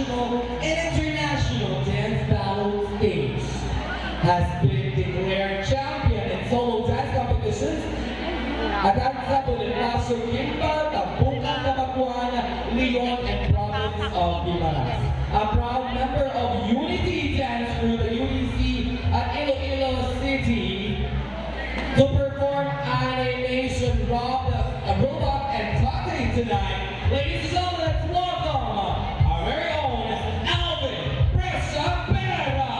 national and international dance battle stage. Has been declared champion in solo dance competitions at example in Paso Gimba, Tabungan, Camacuan, Leon, and province of Guimaras. A proud member of Unity Dance Crew, the UDC at Iloilo City, to perform animation robot and talking tonight. Ladies and gentlemen, let's welcome our very own Alvin Presa Pera.